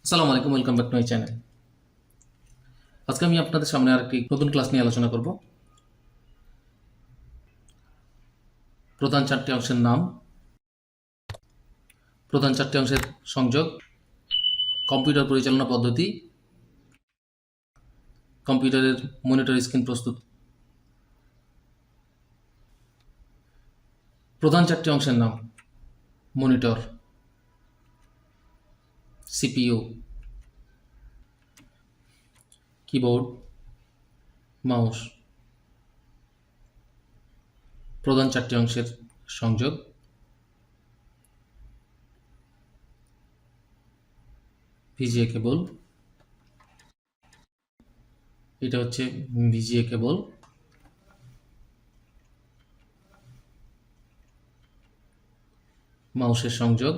আসসালামু আলাইকুম, welcome back to my channel. আজকে আমি আপনাদের সামনে আরেকটি নতুন ক্লাস নিয়ে আলোচনা করব। প্রধান চারটি অংশের নাম, প্রধান চারটি অংশের সংযোগ, কম্পিউটার পরিচালনা পদ্ধতি, কম্পিউটারের মনিটর স্ক্রিন প্রস্তুত। প্রধান চারটি অংশের নাম: মনিটর, সিপিইউ, কিবোর্ড, মাউস। প্রধান চারটি অংশের সংযোগ: ভিজিএ কেবল, এটা হচ্ছে ভিজিএ কেবল, মাউসের সংযোগ,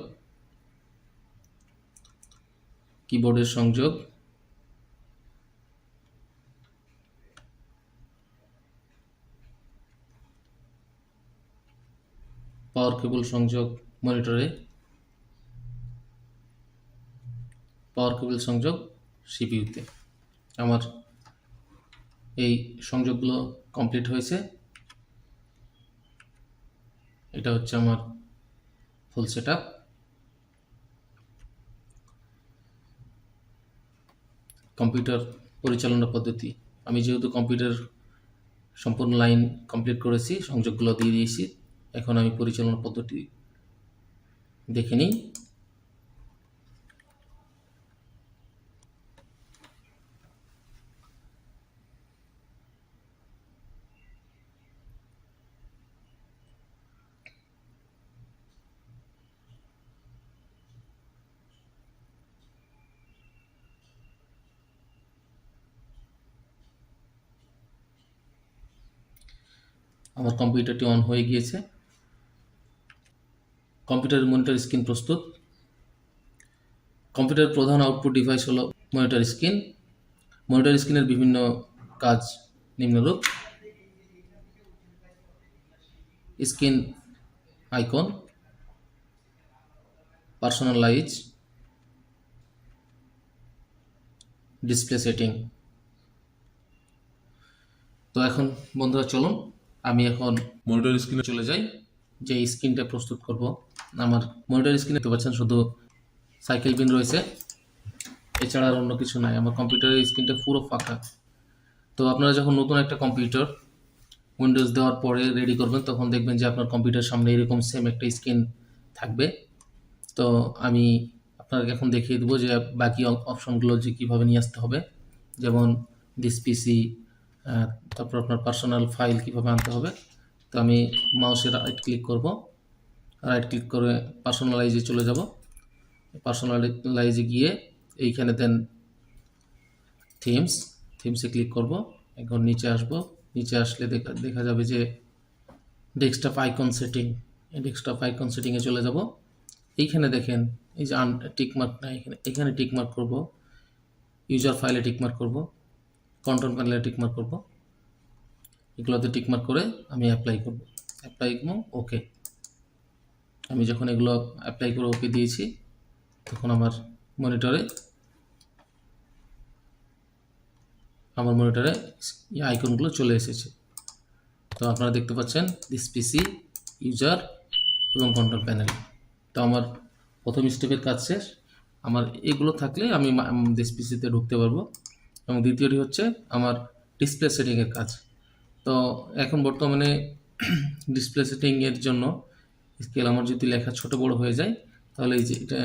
কিবোর্ডের সংযোগ, পাওয়ার কেবল সংযোগ মনিটরে, পাওয়ার কেবল সংযোগ সিপিইউতে। আমার এই সংযোগগুলো কমপ্লিট হয়েছে। এটা হচ্ছে আমার ফুল সেটআপ। কম্পিউটার পরিচালনা পদ্ধতি, আমি যেহেতু কম্পিউটার সম্পূর্ণ লাইন কমপ্লিট করেছি, সংযোগগুলো দিয়ে দিয়েছি, এখন আমি পরিচালনা পদ্ধতি দেখে নিই। আমার কম্পিউটারটি অন হয়ে গিয়েছে। কম্পিউটারের মনিটর স্ক্রিন প্রস্তুত। কম্পিউটারের প্রধান আউটপুট ডিভাইস হলো মনিটর স্ক্রিন। মনিটর স্ক্রিনের বিভিন্ন কাজ নিম্নরূপ: screen icon, personalize, display setting. তো এখন বন্ধুরা চলুন আমি এখন মনিটর স্ক্রিনে চলে যাই, যে স্ক্রিনটা প্রস্তুত করব। আমার মনিটর স্ক্রিনে দেখতে পাচ্ছেন শুধু সাইকেল পিন রয়েছে, এছাড়া আর অন্য কিছু নাই। আমার কম্পিউটারের স্ক্রিনটা পুরো ফাঁকা। তো আপনারা যখন নতুন একটা কম্পিউটার উইন্ডোজ দেওয়ার পরে রেডি করবেন, তখন দেখবেন যে আপনার কম্পিউটার সামনে এরকম সেম একটা স্ক্রিন থাকবে। তো আমি আপনাকে এখন দেখিয়ে দেবো যে বাকি অপশনগুলো যে কীভাবে নিয়ে আসতে হবে, যেমন দিস পিসি, তারপর আপনার পার্সোনাল ফাইল কীভাবে আনতে হবে। তো আমি মাউসের রাইট ক্লিক করব, রাইট ক্লিক করে পার্সোনালাইজে চলে যাব। পার্সোনালাইজে গিয়ে এইখানে দেন থিমসে ক্লিক করব। এখন নিচে আসব, নিচে আসলে দেখা যাবে যে ডেস্কটপ আইকন সেটিং। এই ডেস্কটপ আইকন সেটিংয়ে চলে যাব। এইখানে দেখেন এই যে টিকমার্ক না, এখানে টিকমার্ক করব, ইউজার ফাইলে টিকমার্ক করব, কন্ট্রোল প্যানেলে টিকমার্ক করব। এগুলোতে টিকমার্ক করে আমি অ্যাপ্লাই করব, অ্যাপ্লাই করব, ওকে। আমি যখন এগুলো অ্যাপ্লাই করে ওকে দিয়েছি, তখন আমার মনিটরে এই আইকনগুলো চলে এসেছে। তো আপনারা দেখতে পাচ্ছেন দিস পিসি, ইউজার এবং কন্ট্রোল প্যানেল। তো আমার প্রথম স্টেপের কাজ শেষ। আমার এগুলো থাকলে আমি দিস পিসিতে ঢুকতে পারবো। এবং দ্বিতীয়টি হচ্ছে আমার ডিসপ্লে সেটিংয়ের কাজ। তো এখন বর্তমানে ডিসপ্লে সেটিংয়ের জন্য স্কেল আমার যদি লেখা ছোট বড় হয়ে যায়, তাহলে এই যে এটা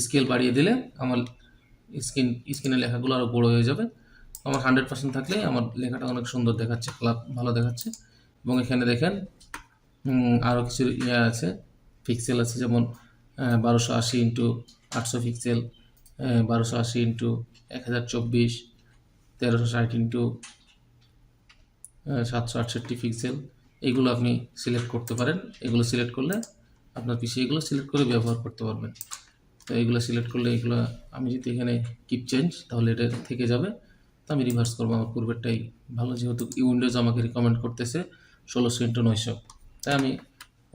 স্কেল বাড়িয়ে দিলে আমার স্ক্রিনের লেখাগুলো আরও বড় হয়ে যাবে। আমার 100% থাকলে আমার লেখাটা অনেক সুন্দর দেখাচ্ছে, ভালো দেখাচ্ছে। এবং এখানে দেখেন আরও কিছু আছে, পিক্সেল আছে, যেমন 1280 into 800 pixel, 1280 into 1024, 1360 into 768 pixel. এইগুলো আপনি সিলেক্ট করতে পারেন। এগুলো সিলেক্ট করলে আপনার পিসি এগুলো সিলেক্ট করে ব্যবহার করতে পারবেন। তো এইগুলো সিলেক্ট করলে এগুলো আমি যদি এখানে কিপ চেঞ্জ, তাহলে এটা থেকে যাবে। তো আমি রিভার্স করবো, আমার পূর্বেরটাই ভালো, যেহেতু উইন্ডোজ আমাকে রিকমেন্ড করতেছে 1600 ইন্টু 900, তাই আমি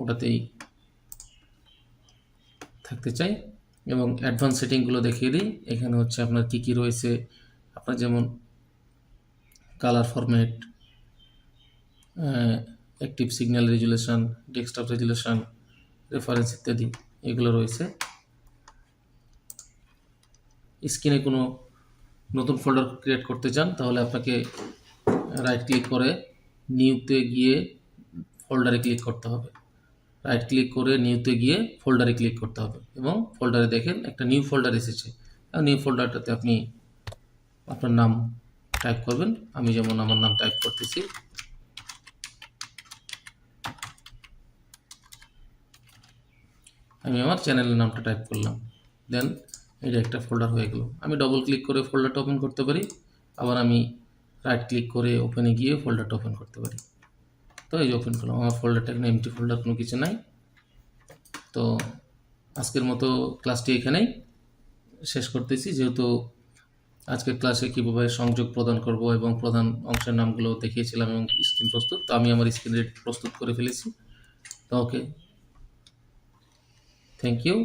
ওটাতেই থাকতে চাই। এবং অ্যাডভান্স সেটিংগুলো দেখিয়ে দিই। এখানে হচ্ছে আপনার কী কী রয়েছে, আপনার যেমন colour format, active signal resolution, desktop resolution, reference ইত্যাদি এগুলো রয়েছে। স্ক্রিনে কোনো নতুন ফোল্ডার ক্রিয়েট করতে চান তাহলে আপনাকে রাইট ক্লিক করে নিউতে গিয়ে ফোল্ডারে ক্লিক করতে হবে। রাইট ক্লিক করে নিউতে গিয়ে ফোল্ডারে ক্লিক করতে হবে এবং ফোল্ডারে দেখেন একটা নিউ ফোল্ডার এসেছে। নিউ ফোল্ডারটাতে আপনি আপনার নাম টাইপ করবেন। আমি যেমন আমার নাম টাইপ করতেছি। আমি আমার চ্যানেলের নামটা টাইপ করলাম, দেন এটা একটা ফোল্ডার হয়ে গেল। আমি ডবল ক্লিক করে ফোল্ডারটা ওপেন করতে পারি, আবার আমি রাইট ক্লিক করে ওপেনে গিয়ে ফোল্ডারটা ওপেন করতে পারি। তো এই যে ওপেন করলাম, আমার ফোল্ডারটা এখানে এমটি ফোল্ডার, কোনো কিছু নাই। তো আজকের মতো ক্লাসটি এখানেই শেষ করতেছি, যেহেতু আজকের ক্লাসে কীভাবে সংযোগ প্রদান করব এবং প্রধান অংশের নামগুলো দেখিয়েছিলাম এবং স্ক্রিন প্রস্তুত, তো আমি আমার স্ক্রিন প্রস্তুত করে ফেলেছি। তো ওকে, থ্যাংক ইউ।